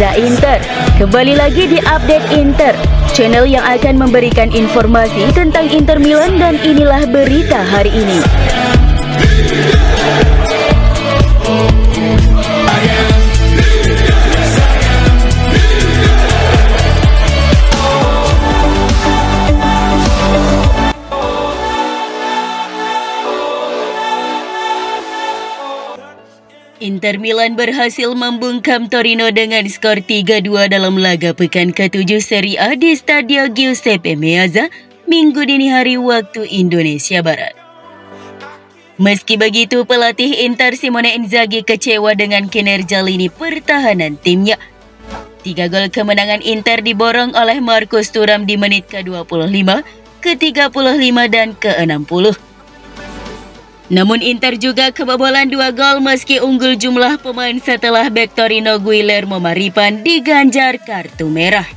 Reza Inter. Kembali lagi di Update Inter, channel yang akan memberikan informasi tentang Inter Milan, dan inilah berita hari ini. Inter Milan berhasil membungkam Torino dengan skor 3-2 dalam laga pekan ke-7 Serie A di Stadio Giuseppe Meazza, Minggu dini hari waktu Indonesia Barat. Meski begitu, pelatih Inter Simone Inzaghi kecewa dengan kinerja lini pertahanan timnya. 3 gol kemenangan Inter diborong oleh Marcus Thuram di menit ke-25, ke-35, dan ke-60. Namun Inter juga kebobolan 2 gol meski unggul jumlah pemain setelah bek Torino Guillermo Maripan diganjar kartu merah.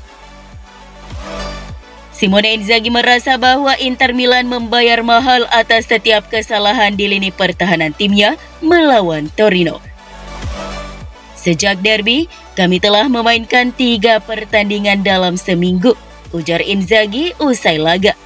Simone Inzaghi merasa bahwa Inter Milan membayar mahal atas setiap kesalahan di lini pertahanan timnya melawan Torino. Sejak derby, kami telah memainkan 3 pertandingan dalam seminggu, ujar Inzaghi usai laga.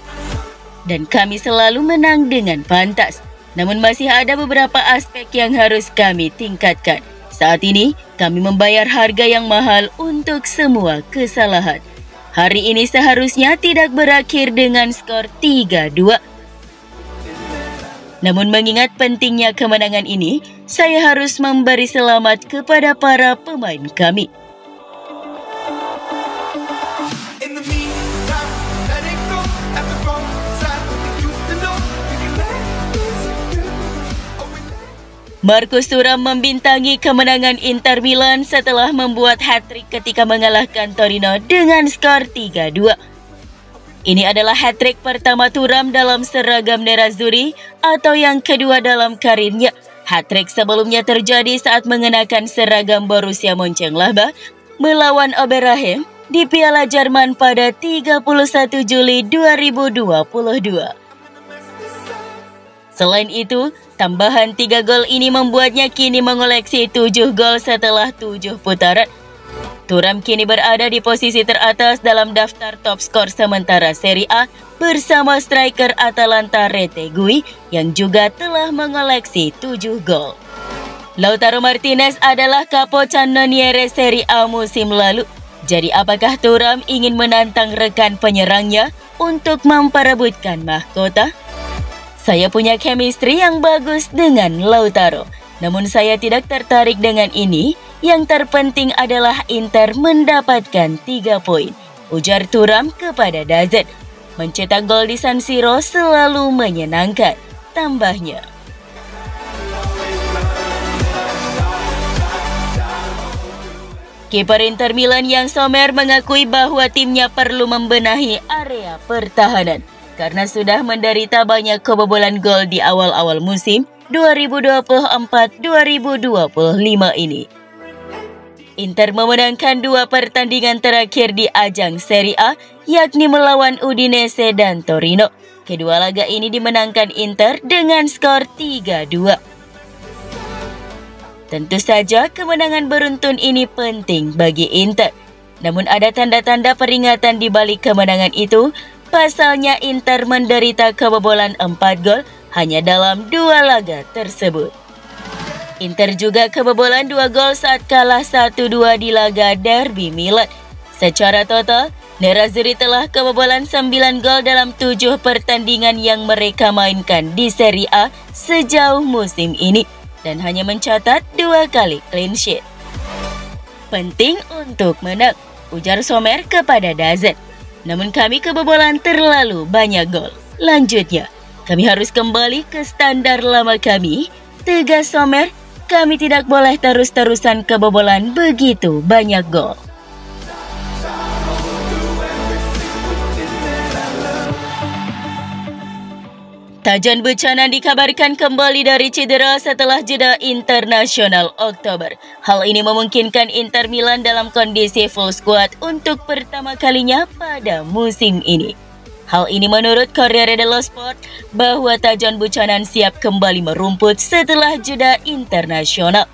Dan kami selalu menang dengan pantas. Namun masih ada beberapa aspek yang harus kami tingkatkan. Saat ini, kami membayar harga yang mahal untuk semua kesalahan. Hari ini seharusnya tidak berakhir dengan skor 3-2. Namun mengingat pentingnya kemenangan ini, saya harus memberi selamat kepada para pemain kami. Marcus Thuram membintangi kemenangan Inter Milan setelah membuat hat-trick ketika mengalahkan Torino dengan skor 3-2. Ini adalah hat-trick pertama Thuram dalam seragam Nerazzurri atau yang kedua dalam karirnya. Hat-trick sebelumnya terjadi saat mengenakan seragam Borussia Mönchengladbach melawan Oberhausen di Piala Jerman pada 31 Juli 2022. Selain itu, tambahan 3 gol ini membuatnya kini mengoleksi 7 gol setelah 7 putaran. Thuram kini berada di posisi teratas dalam daftar top skor sementara Serie A bersama striker Atalanta Retegui yang juga telah mengoleksi 7 gol. Lautaro Martinez adalah capocannoniere Serie A musim lalu. Jadi apakah Thuram ingin menantang rekan penyerangnya untuk memperebutkan mahkota? Saya punya chemistry yang bagus dengan Lautaro, namun saya tidak tertarik dengan ini. Yang terpenting adalah Inter mendapatkan 3 poin, ujar Thuram kepada DAZN. Mencetak gol di San Siro selalu menyenangkan, tambahnya. Kiper Inter Milan Yann Sommer mengakui bahwa timnya perlu membenahi area pertahanan karena sudah menderita banyak kebobolan gol di awal-awal musim 2024-2025 ini. Inter memenangkan 2 pertandingan terakhir di ajang Serie A, yakni melawan Udinese dan Torino. Kedua laga ini dimenangkan Inter dengan skor 3-2. Tentu saja kemenangan beruntun ini penting bagi Inter. Namun ada tanda-tanda peringatan di balik kemenangan itu. Pasalnya Inter menderita kebobolan 4 gol hanya dalam 2 laga tersebut. Inter juga kebobolan 2 gol saat kalah 1-2 di laga Derby Milan. Secara total, Nerazzurri telah kebobolan 9 gol dalam 7 pertandingan yang mereka mainkan di Serie A sejauh musim ini dan hanya mencatat 2 kali clean sheet. Penting untuk menang, ujar Sommer kepada DAZN. Namun kami kebobolan terlalu banyak gol. Lanjutnya, kami harus kembali ke standar lama kami, tegas Sommer. Kami tidak boleh terus-terusan kebobolan begitu banyak gol. Tajon Buchanan dikabarkan kembali dari cedera setelah jeda internasional Oktober. Hal ini memungkinkan Inter Milan dalam kondisi full squad untuk pertama kalinya pada musim ini. Hal ini menurut Corriere dello Sport bahwa Tajon Buchanan siap kembali merumput setelah jeda internasional.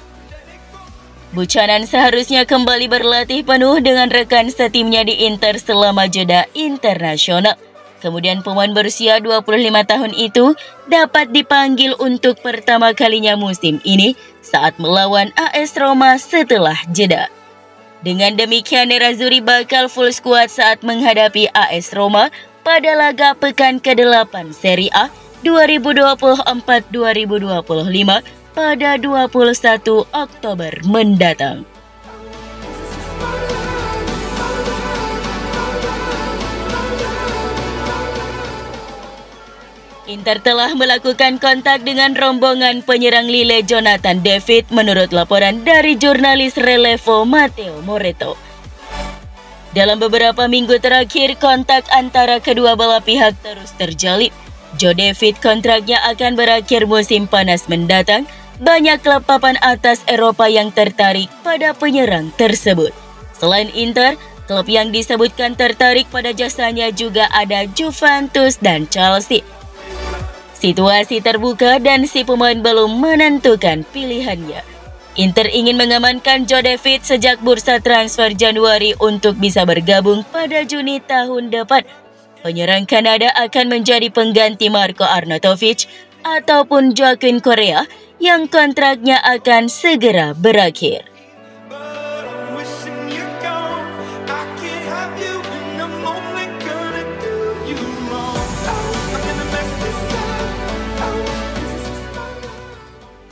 Buchanan seharusnya kembali berlatih penuh dengan rekan setimnya di Inter selama jeda internasional. Kemudian pemain berusia 25 tahun itu dapat dipanggil untuk pertama kalinya musim ini saat melawan AS Roma setelah jeda. Dengan demikian Nerazzurri bakal full squad saat menghadapi AS Roma pada laga pekan ke-8 Serie A 2024-2025 pada 21 Oktober mendatang. Inter telah melakukan kontak dengan rombongan penyerang Lille Jonathan David menurut laporan dari jurnalis Relevo Matteo Moretto. Dalam beberapa minggu terakhir, kontak antara kedua belah pihak terus terjalin. Joe David kontraknya akan berakhir musim panas mendatang. Banyak klub papan atas Eropa yang tertarik pada penyerang tersebut. Selain Inter, klub yang disebutkan tertarik pada jasanya juga ada Juventus dan Chelsea. Situasi terbuka dan si pemain belum menentukan pilihannya. Inter ingin mengamankan Joe David sejak bursa transfer Januari untuk bisa bergabung pada Juni tahun depan. Penyerang Kanada akan menjadi pengganti Marko Arnautovic ataupun Joaquin Correa yang kontraknya akan segera berakhir.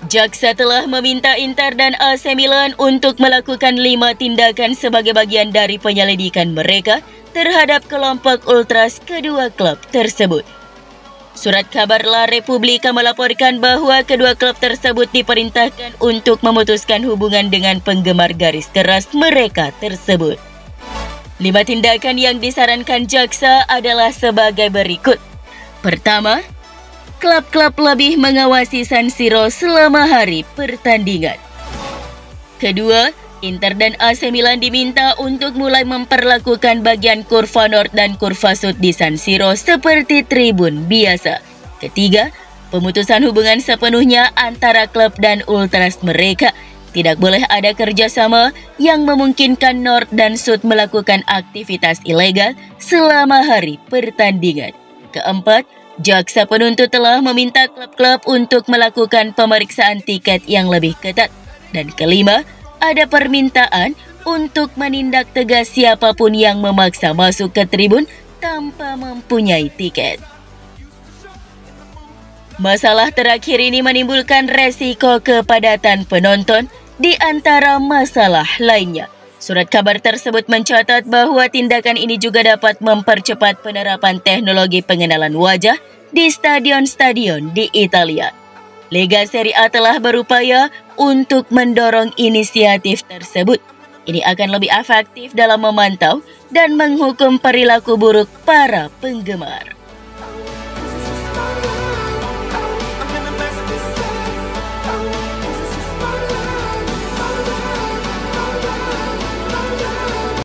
Jaksa telah meminta Inter dan AC Milan untuk melakukan 5 tindakan sebagai bagian dari penyelidikan mereka terhadap kelompok ultras kedua klub tersebut. Surat kabar La Repubblica melaporkan bahwa kedua klub tersebut diperintahkan untuk memutuskan hubungan dengan penggemar garis keras mereka tersebut. 5 tindakan yang disarankan jaksa adalah sebagai berikut. Pertama, klub-klub lebih mengawasi San Siro selama hari pertandingan. Kedua, Inter dan AC Milan diminta untuk mulai memperlakukan bagian kurva Nord dan kurva Sud di San Siro seperti tribun biasa. Ketiga, pemutusan hubungan sepenuhnya antara klub dan ultras mereka. Tidak boleh ada kerjasama yang memungkinkan Nord dan Sud melakukan aktivitas ilegal selama hari pertandingan. Keempat, jaksa penuntut telah meminta klub-klub untuk melakukan pemeriksaan tiket yang lebih ketat. Dan kelima, ada permintaan untuk menindak tegas siapapun yang memaksa masuk ke tribun tanpa mempunyai tiket. Masalah terakhir ini menimbulkan resiko kepadatan penonton di antara masalah lainnya. Surat kabar tersebut mencatat bahwa tindakan ini juga dapat mempercepat penerapan teknologi pengenalan wajah di stadion-stadion di Italia. Liga Serie A telah berupaya untuk mendorong inisiatif tersebut. Ini akan lebih efektif dalam memantau dan menghukum perilaku buruk para penggemar.